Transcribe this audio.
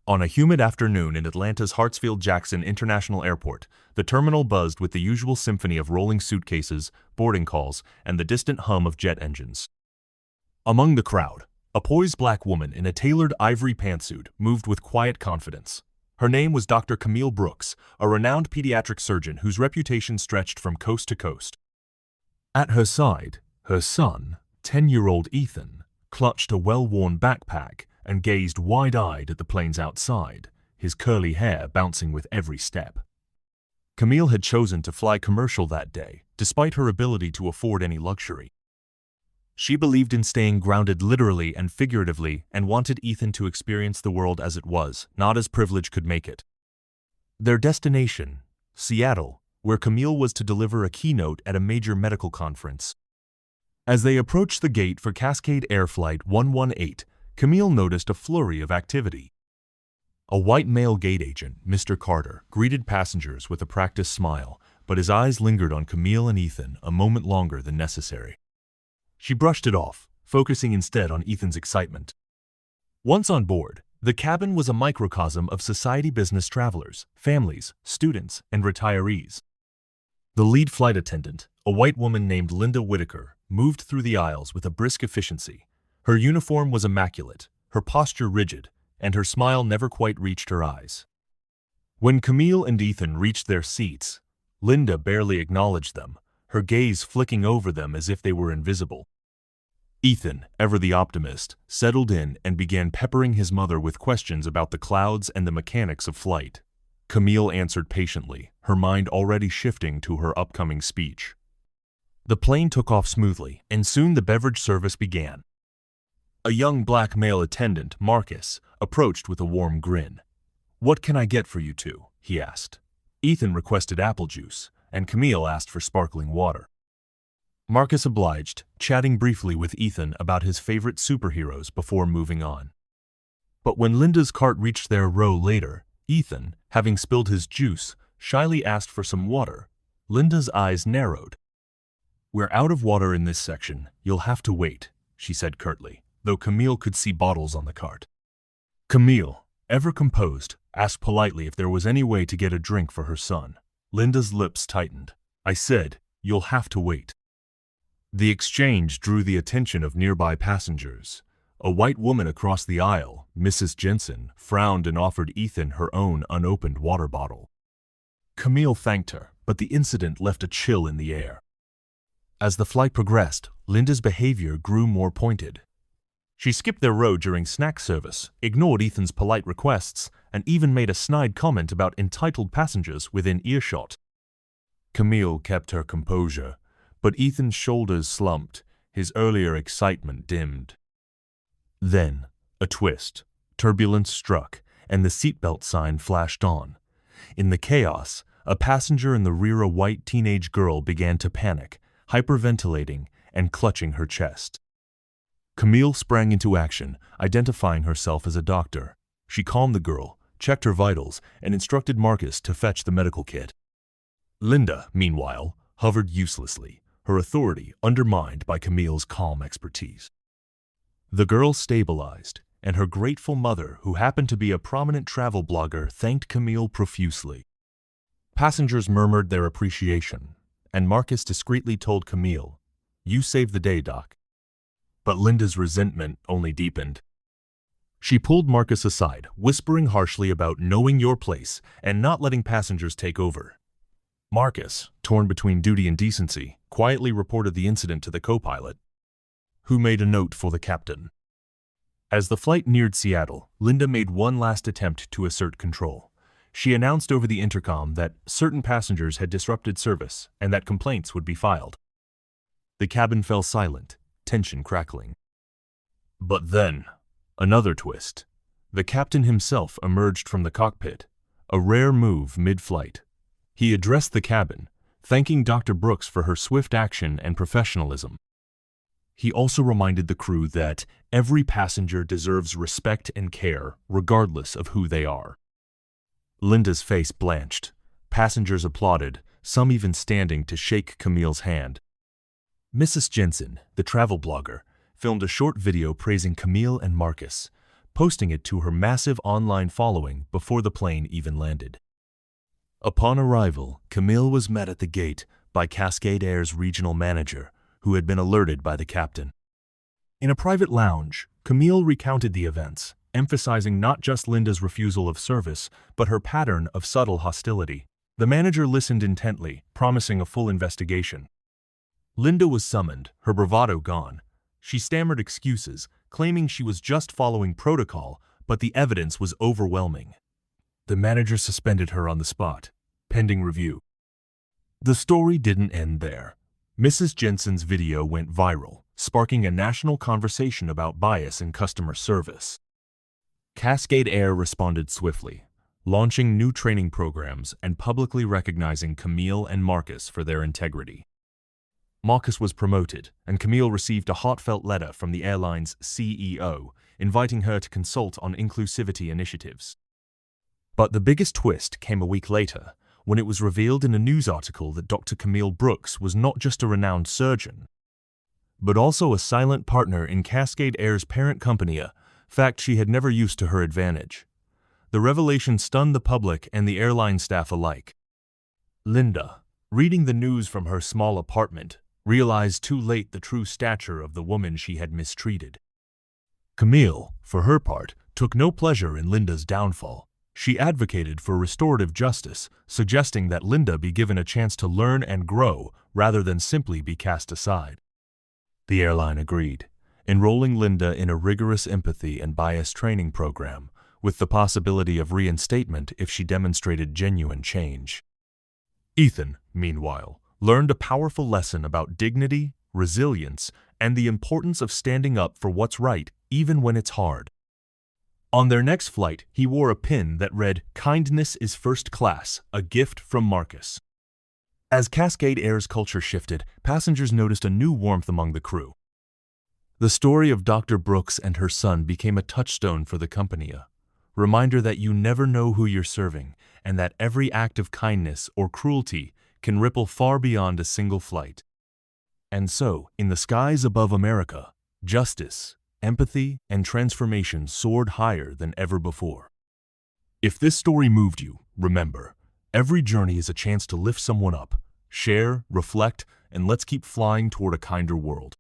On a humid afternoon in Atlanta's Hartsfield-Jackson International Airport, the terminal buzzed with the usual symphony of rolling suitcases, boarding calls, and the distant hum of jet engines. Among the crowd, a poised black woman in a tailored ivory pantsuit moved with quiet confidence. Her name was Dr. Camille Brooks, a renowned pediatric surgeon whose reputation stretched from coast to coast. At her side, her son, 10-year-old Ethan, clutched a well-worn backpack and gazed wide-eyed at the planes outside, his curly hair bouncing with every step. Camille had chosen to fly commercial that day, despite her ability to afford any luxury. She believed in staying grounded literally and figuratively and wanted Ethan to experience the world as it was, not as privilege could make it. Their destination, Seattle, where Camille was to deliver a keynote at a major medical conference. As they approached the gate for Cascade Air Flight 118, Camille noticed a flurry of activity. A white male gate agent, Mr. Carter, greeted passengers with a practiced smile, but his eyes lingered on Camille and Ethan a moment longer than necessary. She brushed it off, focusing instead on Ethan's excitement. Once on board, the cabin was a microcosm of society business travelers, families, students, and retirees. The lead flight attendant, a white woman named Linda Whitaker, moved through the aisles with a brisk efficiency. Her uniform was immaculate, her posture rigid, and her smile never quite reached her eyes. When Camille and Ethan reached their seats, Linda barely acknowledged them, her gaze flicking over them as if they were invisible. Ethan, ever the optimist, settled in and began peppering his mother with questions about the clouds and the mechanics of flight. Camille answered patiently, her mind already shifting to her upcoming speech. The plane took off smoothly, and soon the beverage service began. A young black male attendant, Marcus, approached with a warm grin. "What can I get for you two?" he asked. Ethan requested apple juice, and Camille asked for sparkling water. Marcus obliged, chatting briefly with Ethan about his favorite superheroes before moving on. But when Linda's cart reached their row later, Ethan, having spilled his juice, shyly asked for some water. Linda's eyes narrowed. "We're out of water in this section. You'll have to wait," she said curtly, though Camille could see bottles on the cart. Camille, ever composed, asked politely if there was any way to get a drink for her son. Linda's lips tightened. "I said, you'll have to wait." The exchange drew the attention of nearby passengers. A white woman across the aisle, Mrs. Jensen, frowned and offered Ethan her own unopened water bottle. Camille thanked her, but the incident left a chill in the air. As the flight progressed, Linda's behavior grew more pointed. She skipped their row during snack service, ignored Ethan's polite requests, and even made a snide comment about entitled passengers within earshot. Camille kept her composure, but Ethan's shoulders slumped, his earlier excitement dimmed. Then, a twist. Turbulence struck, and the seatbelt sign flashed on. In the chaos, a passenger in the rear, a white teenage girl, began to panic, hyperventilating and clutching her chest. Camille sprang into action, identifying herself as a doctor. She calmed the girl, checked her vitals, and instructed Marcus to fetch the medical kit. Linda, meanwhile, hovered uselessly, her authority undermined by Camille's calm expertise. The girl stabilized, and her grateful mother, who happened to be a prominent travel blogger, thanked Camille profusely. Passengers murmured their appreciation, and Marcus discreetly told Camille, "You saved the day, Doc." But Linda's resentment only deepened. She pulled Marcus aside, whispering harshly about knowing your place and not letting passengers take over. Marcus, torn between duty and decency, quietly reported the incident to the co-pilot, who made a note for the captain. As the flight neared Seattle, Linda made one last attempt to assert control. She announced over the intercom that certain passengers had disrupted service and that complaints would be filed. The cabin fell silent, tension crackling. But then, another twist. The captain himself emerged from the cockpit, a rare move mid-flight. He addressed the cabin, thanking Dr. Brooks for her swift action and professionalism. He also reminded the crew that every passenger deserves respect and care, regardless of who they are. Linda's face blanched. Passengers applauded, some even standing to shake Camille's hand. Mrs. Jensen, the travel blogger, filmed a short video praising Camille and Marcus, posting it to her massive online following before the plane even landed. Upon arrival, Camille was met at the gate by Cascade Air's regional manager, who had been alerted by the captain. In a private lounge, Camille recounted the events, emphasizing not just Linda's refusal of service, but her pattern of subtle hostility. The manager listened intently, promising a full investigation. Linda was summoned, her bravado gone. She stammered excuses, claiming she was just following protocol, but the evidence was overwhelming. The manager suspended her on the spot, pending review. The story didn't end there. Mrs. Jensen's video went viral, sparking a national conversation about bias in customer service. Cascade Air responded swiftly, launching new training programs and publicly recognizing Camille and Marcus for their integrity. Marcus was promoted, and Camille received a heartfelt letter from the airline's CEO, inviting her to consult on inclusivity initiatives. But the biggest twist came a week later, when it was revealed in a news article that Dr. Camille Brooks was not just a renowned surgeon, but also a silent partner in Cascade Air's parent company, a fact she had never used to her advantage. The revelation stunned the public and the airline staff alike. Linda, reading the news from her small apartment, realized too late the true stature of the woman she had mistreated. Camille, for her part, took no pleasure in Linda's downfall. She advocated for restorative justice, suggesting that Linda be given a chance to learn and grow rather than simply be cast aside. The airline agreed, enrolling Linda in a rigorous empathy and bias training program, with the possibility of reinstatement if she demonstrated genuine change. Ethan, meanwhile, learned a powerful lesson about dignity, resilience, and the importance of standing up for what's right, even when it's hard. On their next flight, he wore a pin that read, "Kindness is first class, a gift from Marcus." As Cascade Air's culture shifted, passengers noticed a new warmth among the crew. The story of Dr. Brooks and her son became a touchstone for the company, a reminder that you never know who you're serving, and that every act of kindness or cruelty can ripple far beyond a single flight. And so, in the skies above America, justice, empathy, and transformation soared higher than ever before. If this story moved you, remember, every journey is a chance to lift someone up, share, reflect, and let's keep flying toward a kinder world.